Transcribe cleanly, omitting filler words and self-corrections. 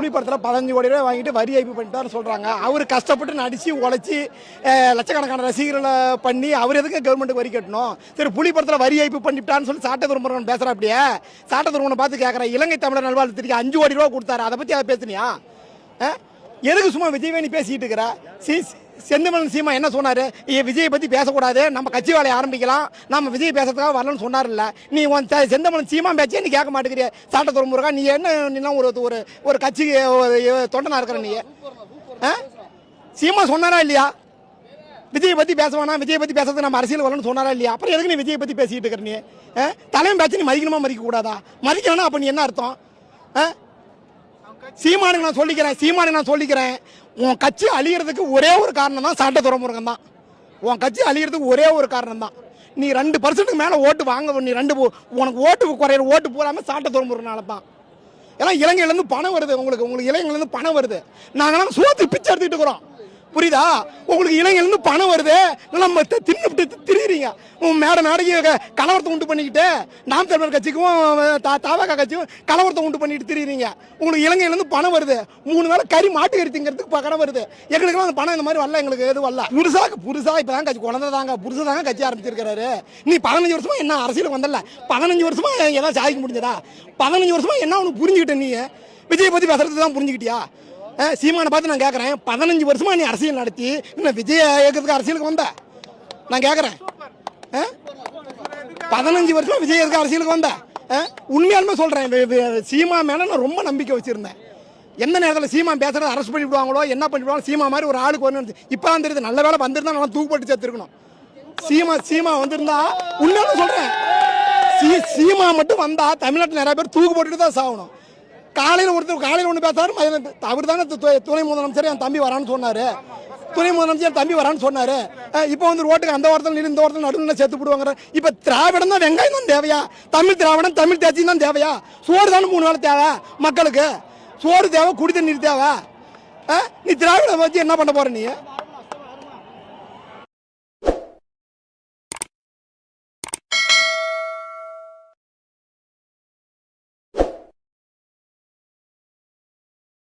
புலி படத்தில் 15 கோடி ரூபாய் வாங்கிட்டு வரி ஏய்ப்பு பண்ணிட்டாருன்னு சொல்கிறாங்க. அவர் கஷ்டப்பட்டு நடித்து உழைச்சி லட்சக்கணக்கான ரசிகர்களை பண்ணி அவர் எதுக்கு கவர்மெண்ட்டுக்கு வரி கட்டணும்? சரி, புலி படத்தில் வரி ஏய்ப்பு பண்ணிவிட்டான்னு சொல்லி சாட்ட துருமுருகன் பேசுகிறா. அப்படியே சாட்ட துருமுருகனை பார்த்து கேட்குறேன், இலங்கை தமிழர் நல்வாழ்வுத்துறைக்கு 5 கோடி ரூபா கொடுத்தாரு, அதை பற்றி அதை பேசுனியா? எதுக்கு சும்மா விஜய் நீ பேசிக்கிட்டு இருக்கிற? செந்தமிழன் சீமா என்ன சொன்னார்? விஜயை பற்றி பேசக்கூடாது, நம்ம கட்சி வேலையை ஆரம்பிக்கலாம், நம்ம விஜய் பேசுறதுக்காக வரலன்னு சொன்னார்ல. நீ செந்தமிழன் சீமா பேச்சே நீ கேட்க மாட்டேங்கிறிய. சாட்ட துறைமுருகா, நீ என்ன ஒரு கட்சி தொண்டனா இருக்கிற நீ? சீமா சொன்னாரா இல்லையா விஜயை பற்றி பேசுவானா? விஜயை பற்றி பேசுறது நம்ம அரசியல் வரணும்னு சொன்னாரா இல்லையா? அப்புறம் எதுக்கு நீ விஜயை பற்றி பேசிக்கிட்டு இருக்கிற? நீ தலைமை பேச்சு நீ மதிக்கணுமா மதிக்க கூடாதா? மதிக்கணும்னா அப்போ நீ என்ன அர்த்தம்? சீமானுக்கு நான் சொல்லிக்கிறேன், உன் கட்சி அழிகிறதுக்கு ஒரே ஒரு காரணம் தான் சாட்ட துறைமுருகன் தான். உன் கட்சி அழிகிறதுக்கு ஒரே ஒரு காரணம் தான். நீ 2% மேலே ஓட்டு வாங்க, நீ உனக்கு ஓட்டு குறையிற ஓட்டு போடாமல் சாட்ட துறைமுருகனால தான். ஏன்னா இலங்கையிலேருந்து பணம் வருது, உங்களுக்கு இலங்கையிலேருந்து பணம் வருது. நாங்களாம் சோத்து பிச்சை எடுத்துக்கிட்டு இருக்கிறோம், புரியுதா? உங்களுக்கு இளைஞர்லேருந்து பணம் வருது, நம்ம தின்னுட்டு திரியுறீங்க. மேடை நாளைக்கு கலவரத்தை உண்டு பண்ணிக்கிட்டு நாம் தமிழர் கட்சிக்கும் தாவக கட்சிக்கும் கலவரத்தை உண்டு பண்ணிட்டு திரியுறீங்க. உங்களுக்கு இலங்கையிலேருந்து பணம் வருது, 3 வேளை கறி மாட்டு கறிங்கிறதுக்கு பணம் வருது. எங்களுக்குலாம் அந்த பணம் இந்த மாதிரி வரல, எங்களுக்கு எதுவும் வரல. புதுசா இப்போ தான் கட்சி குழந்தை தாங்க, புதுசாக தாங்க கட்சி ஆரம்பிச்சிருக்கிறாரு. நீ 15 வருஷமா என்ன அரசியலுக்கு வந்தல? 15 வருஷமா எதாவது சாதிக்க முடிஞ்சதா? 15 வருஷமா என்ன ஒன்று புரிஞ்சுக்கிட்ட? நீ விஜய் பற்றி பேசுறது தான் புரிஞ்சுக்கிட்டியா? சீமானை பார்த்து நான் கேட்குறேன், 15 வருஷமா நீ அரசியல் நடத்தி இன்னும் விஜய் இயக்கத்துக்கு அரசியலுக்கு வந்த? நான் கேட்குறேன், 15 வருஷமா விஜய் இயக்க அரசியலுக்கு வந்த? உண்மையாலுமே சொல்கிறேன், சீமா மேலே நான் ரொம்ப நம்பிக்கை வச்சுருந்தேன். எந்த நேரத்தில் சீமா பேசுறது அரெஸ்ட் பண்ணிவிடுவாங்களோ, என்ன பண்ணிவிடுவாங்களோ, சீமா மாதிரி ஒரு ஆளுக்கு வரணும். இப்போ தான் தெரியுது, நல்ல வேலை வந்திருந்தா நல்லா தூக்குப்பட்டு சேர்த்துருக்கணும். சீமா வந்திருந்தா, உண்மையாலுமே சொல்கிறேன், சீமா மட்டும் வந்தா தமிழ்நாட்டில் நிறைய பேர் தூக்கு போட்டுட்டு தான் சாகணும். காலையில் ஒன்று பேசுறாரு, அவர் தானே துணை முதலமைச்சர் என் தம்பி வரான்னு சொன்னார். துணை முதலமைச்சர் தம்பி வரான்னு சொன்னார். இப்போ வந்து ரோட்டுக்கு அந்த ஓரத்தில் இந்த ஓரத்தில் நடுவில் சேர்த்து போடுவாங்க. இப்போ திராவிடம் தான் வெங்காயம் தான் தேவையா? தமிழ் திராவிடம் தமிழ் தேர்ச்சி தான் தேவையா? சோறு தானே 3 வேளை தேவை மக்களுக்கு. சோறு தேவை, குடி தண்ணீர் தேவை. நீ திராவிடம் வச்சு என்ன பண்ண போற? நீ